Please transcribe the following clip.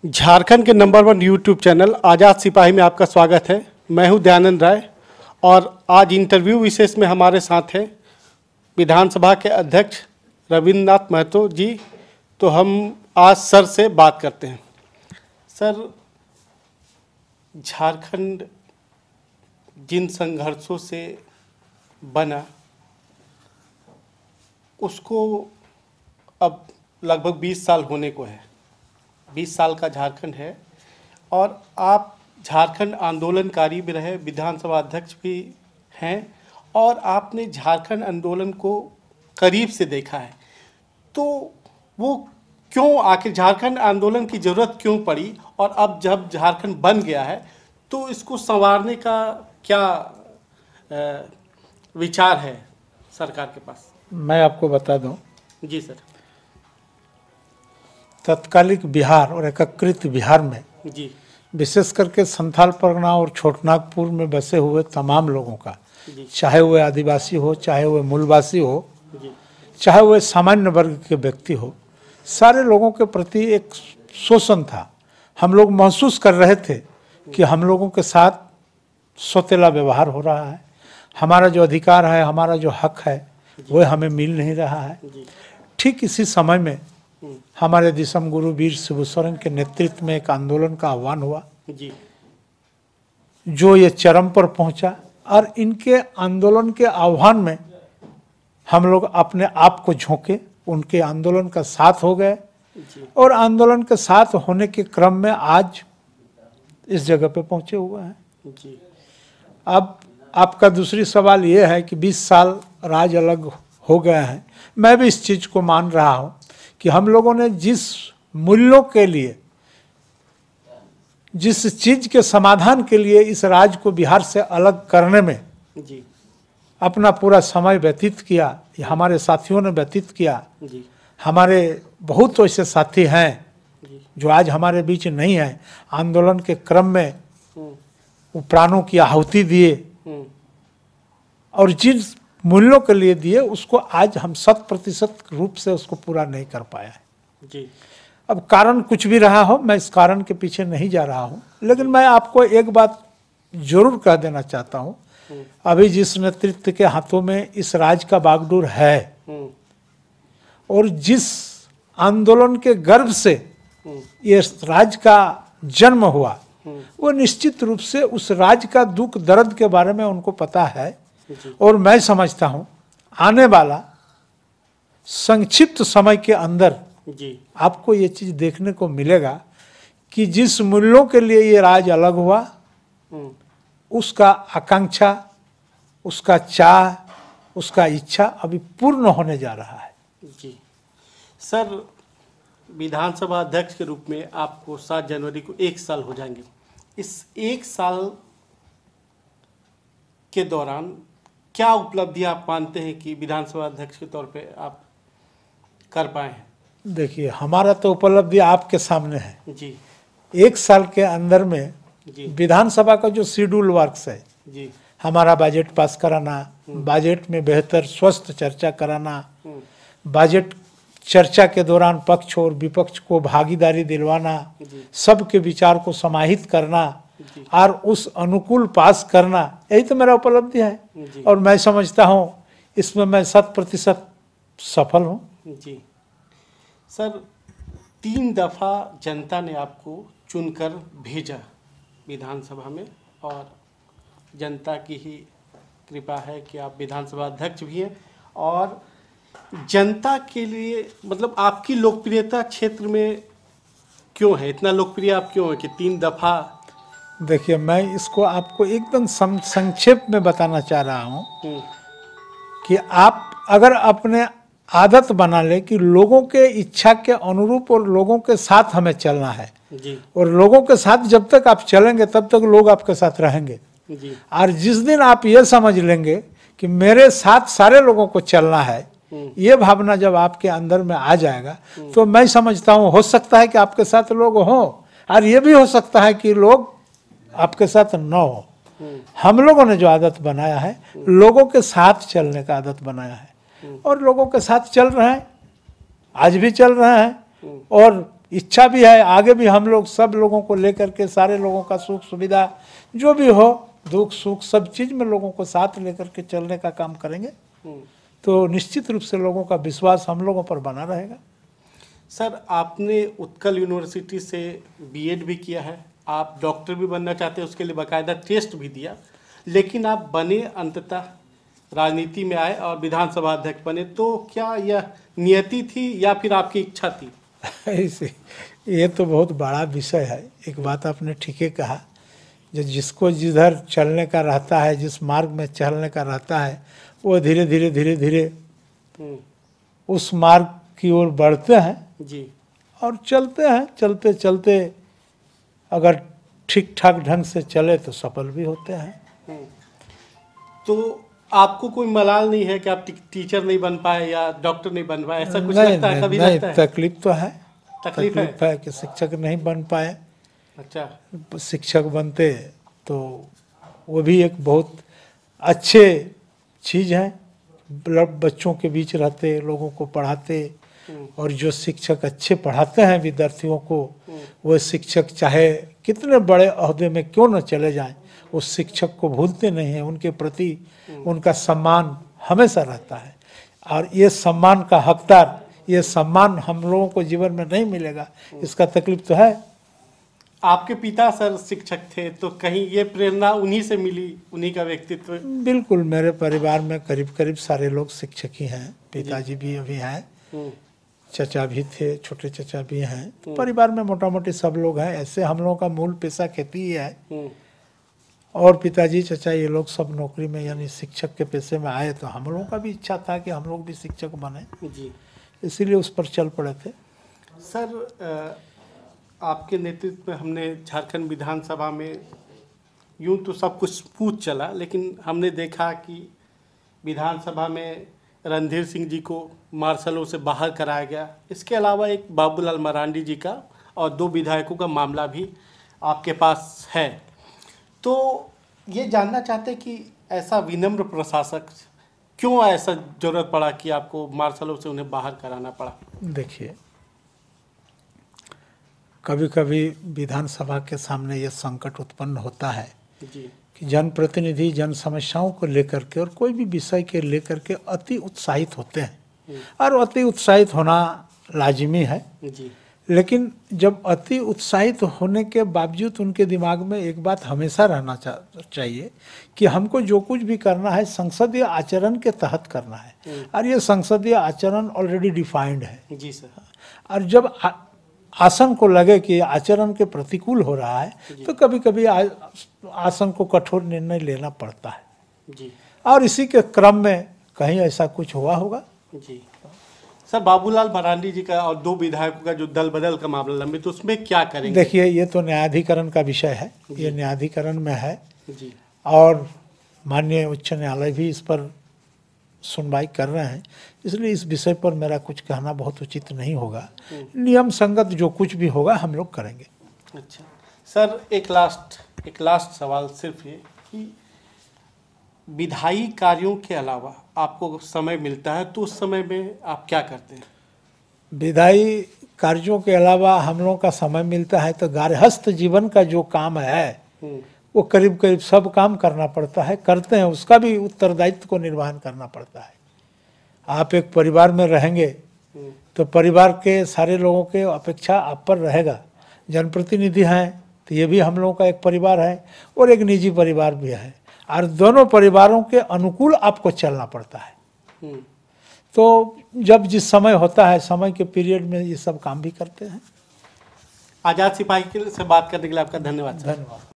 झारखंड के number 1 YouTube channel आज़ाद सिपाही में आपका स्वागत है। मैं हूं दयानंद राय और आज इंटरव्यू विशेष में हमारे साथ हैं विधानसभा के अध्यक्ष रविंद्रनाथ महतो जी। तो हम आज सर से बात करते हैं। सर, झारखंड जिन संघर्षों से बना उसको अब लगभग 20 साल होने को है। 20 साल का झारखंड है और आप झारखंड आंदोलनकारी भी रहे, विधानसभा अध्यक्ष भी हैं और आपने झारखंड आंदोलन को करीब से देखा है। तो वो क्यों आखिर झारखंड आंदोलन की ज़रूरत क्यों पड़ी और अब जब झारखंड बन गया है तो इसको संवारने का क्या विचार है सरकार के पास? मैं आपको बता दूं। जी सर। तत्कालिक बिहार और एकीकृत बिहार में जी। विशेष करके संथाल परगना और छोटनागपुर में बसे हुए तमाम लोगों का, चाहे वह आदिवासी हो, चाहे वह मूलवासी हो, चाहे वह सामान्य वर्ग के व्यक्ति हो, सारे लोगों के प्रति एक शोषण था। हम लोग महसूस कर रहे थे कि हम लोगों के साथ सौतेला व्यवहार हो रहा है, हमारा जो अधिकार है, हमारा जो हक है वह हमें मिल नहीं रहा है। ठीक इसी समय में हमारे दिसम गुरु वीर शिबू सोरेन के नेतृत्व में एक आंदोलन का आह्वान हुआ जी, जो ये चरम पर पहुंचा और इनके आंदोलन के आह्वान में हम लोग अपने आप को झोंके, उनके आंदोलन का साथ हो गए और आंदोलन के साथ होने के क्रम में आज इस जगह पे पहुंचे हुए हैं जी। अब आपका दूसरी सवाल ये है कि 20 साल राज अलग हो गए हैं। मैं भी इस चीज़ को मान रहा हूँ कि हम लोगों ने जिस मूल्यों के लिए, जिस चीज़ के समाधान के लिए इस राज्य को बिहार से अलग करने में जी अपना पूरा समय व्यतीत किया, ये हमारे साथियों ने व्यतीत किया। जी हमारे बहुत ऐसे साथी हैं जो आज हमारे बीच नहीं हैं। आंदोलन के क्रम में वो प्राणों की आहुति दिए और जिन मूल्यों के लिए दिए उसको आज हम 100% रूप से उसको पूरा नहीं कर पाया है जी। अब कारण कुछ भी रहा हो, मैं इस कारण के पीछे नहीं जा रहा हूँ, लेकिन मैं आपको एक बात जरूर कह देना चाहता हूँ। अभी जिस नेतृत्व के हाथों में इस राज्य का बागडोर है और जिस आंदोलन के गर्भ से ये राज्य का जन्म हुआ, वो निश्चित रूप से उस राज्य का दुख दर्द के बारे में उनको पता है। और मैं समझता हूं आने वाला संक्षिप्त समय के अंदर आपको ये चीज देखने को मिलेगा कि जिस मूल्यों के लिए ये राज्य अलग हुआ, उसका आकांक्षा, उसका चाह, उसका इच्छा अभी पूर्ण होने जा रहा है। जी सर, विधानसभा अध्यक्ष के रूप में आपको 7 जनवरी को 1 साल हो जाएंगे। इस 1 साल के दौरान क्या उपलब्धि आप मानते हैं कि विधानसभा अध्यक्ष के तौर पे आप कर पाए हैं? देखिए, हमारा तो उपलब्धि आपके सामने है जी। 1 साल के अंदर में विधानसभा का जो शेड्यूल वर्क्स है जी, हमारा बजट पास कराना, बजट में बेहतर स्वस्थ चर्चा कराना, बजट चर्चा के दौरान पक्ष और विपक्ष को भागीदारी दिलवाना, सबके विचार को समाहित करना और उस अनुकूल पास करना, यही तो मेरा उपलब्धि है और मैं समझता हूँ इसमें मैं 100% सफल हूँ। जी सर, 3 दफ़ा जनता ने आपको चुनकर भेजा विधानसभा में और जनता की ही कृपा है कि आप विधानसभा अध्यक्ष भी हैं और जनता के लिए मतलब आपकी लोकप्रियता क्षेत्र में क्यों है, इतना लोकप्रिय आप क्यों है कि 3 दफ़ा? देखिए, मैं इसको आपको एकदम संक्षेप में बताना चाह रहा हूँ कि आप अगर अपने आदत बना ले कि लोगों के इच्छा के अनुरूप और लोगों के साथ हमें चलना है जी, और लोगों के साथ जब तक आप चलेंगे तब तक लोग आपके साथ रहेंगे जी। और जिस दिन आप ये समझ लेंगे कि मेरे साथ सारे लोगों को चलना है, ये भावना जब आपके अंदर में आ जाएगा तो मैं समझता हूँ हो सकता है कि आपके साथ लोग हों और ये भी हो सकता है कि लोग आपके साथ न हो। हम लोगों ने जो आदत बनाया है, लोगों के साथ चलने का आदत बनाया है और लोगों के साथ चल रहे हैं, आज भी चल रहे हैं और इच्छा भी है, आगे भी हम लोग सब लोगों को लेकर के, सारे लोगों का सुख सुविधा जो भी हो, दुख सुख सब चीज़ में लोगों को साथ लेकर के चलने का काम करेंगे तो निश्चित रूप से लोगों का विश्वास हम लोगों पर बना रहेगा। सर, आपने उत्कल यूनिवर्सिटी से बीएड भी किया है, आप डॉक्टर भी बनना चाहते हैं, उसके लिए बाकायदा टेस्ट भी दिया, लेकिन आप बने, अंततः राजनीति में आए और विधानसभा अध्यक्ष बने। तो क्या यह नियति थी या फिर आपकी इच्छा थी? ऐसे ये तो बहुत बड़ा विषय है। एक बात आपने ठीक ही कहा, जो जिसको जिधर चलने का रहता है, जिस मार्ग में चलने का रहता है, वो धीरे धीरे उस मार्ग की ओर बढ़ते हैं जी, और चलते हैं। चलते चलते अगर ठीक ठाक ढंग से चले तो सफल भी होते हैं। तो आपको कोई मलाल नहीं है कि आप टीचर नहीं बन पाए या डॉक्टर नहीं बन पाए, ऐसा कुछ लगता है? कभी लगता है? तकलीफ तो है, तकलीफ है कि शिक्षक नहीं बन पाए। अच्छा, शिक्षक बनते तो वो भी एक बहुत अच्छे चीज़ है, बच्चों के बीच रहते, लोगों को पढ़ाते, और जो शिक्षक अच्छे पढ़ाते हैं विद्यार्थियों को, वो शिक्षक चाहे कितने बड़े ओहदे में क्यों न चले जाएं, उस शिक्षक को भूलते नहीं हैं, उनके प्रति उनका सम्मान हमेशा रहता है। और ये सम्मान का हकदार, ये सम्मान हम लोगों को जीवन में नहीं मिलेगा, इसका तकलीफ तो है। आपके पिता सर शिक्षक थे, तो कहीं ये प्रेरणा उन्हीं से मिली, उन्हीं का व्यक्तित्व? बिल्कुल, मेरे परिवार में करीब करीब सारे लोग शिक्षक ही हैं। पिताजी भी अभी हैं, चचा भी थे, छोटे चचा भी हैं, तो परिवार में मोटा मोटी सब लोग हैं। ऐसे हम लोगों का मूल पेशा खेती ही है, और पिताजी चचा ये लोग सब नौकरी में यानी शिक्षक के पेशे में आए, तो हम लोगों का भी इच्छा था कि हम लोग भी शिक्षक बने जी, इसीलिए उस पर चल पड़े थे। सर, आपके नेतृत्व में हमने झारखंड विधानसभा में यूं तो सब कुछ स्मूथ चला, लेकिन हमने देखा कि विधानसभा में रणधीर सिंह जी को मार्शलों से बाहर कराया गया। इसके अलावा एक बाबूलाल मरांडी जी का और 2 विधायकों का मामला भी आपके पास है। तो ये जानना चाहते कि ऐसा विनम्र प्रशासक क्यों ऐसा जरूरत पड़ा कि आपको मार्शलों से उन्हें बाहर कराना पड़ा? देखिए, कभी कभी विधानसभा के सामने ये संकट उत्पन्न होता है जी, कि जनप्रतिनिधि जन समस्याओं को लेकर के और कोई भी विषय के लेकर के अति उत्साहित होते हैं, और अति उत्साहित होना लाजिमी है जी, लेकिन जब अति उत्साहित होने के बावजूद उनके दिमाग में एक बात हमेशा रहना चाहिए कि हमको जो कुछ भी करना है संसदीय आचरण के तहत करना है, और ये संसदीय आचरण ऑलरेडी डिफाइंड है। जी सर। और जब आसन को लगे कि आचरण के प्रतिकूल हो रहा है तो कभी कभी आसन को कठोर निर्णय लेना पड़ता है जी, और इसी के क्रम में कहीं ऐसा कुछ हुआ होगा। जी सर, बाबूलाल मरांडी जी का और 2 विधायकों का जो दल बदल का मामला लंबित, तो उसमें क्या करेंगे? देखिए, ये तो न्यायाधिकरण का विषय है, ये न्यायाधिकरण में है जी, और माननीय उच्च न्यायालय भी इस पर सुनवाई कर रहे हैं, इसलिए इस विषय पर मेरा कुछ कहना बहुत उचित नहीं होगा। नियम संगत जो कुछ भी होगा हम लोग करेंगे। अच्छा सर, एक लास्ट सवाल सिर्फ ये कि विधायी कार्यों के अलावा आपको समय मिलता है तो उस समय में आप क्या करते हैं? विधायी कार्यों के अलावा हम लोगों का समय मिलता है तो गार्हस्थ जीवन का जो काम है वो करीब करीब सब काम करना पड़ता है, करते हैं, उसका भी उत्तरदायित्व को निर्वहन करना पड़ता है। आप एक परिवार में रहेंगे तो परिवार के सारे लोगों के अपेक्षा आप पर रहेगा। जनप्रतिनिधि हैं तो ये भी हम लोगों का एक परिवार है और एक निजी परिवार भी है, और दोनों परिवारों के अनुकूल आपको चलना पड़ता है। तो जब जिस समय होता है, समय के पीरियड में ये सब काम भी करते हैं। आज़ाद सिपाही से बात करने के लिए आपका धन्यवाद। धन्यवाद।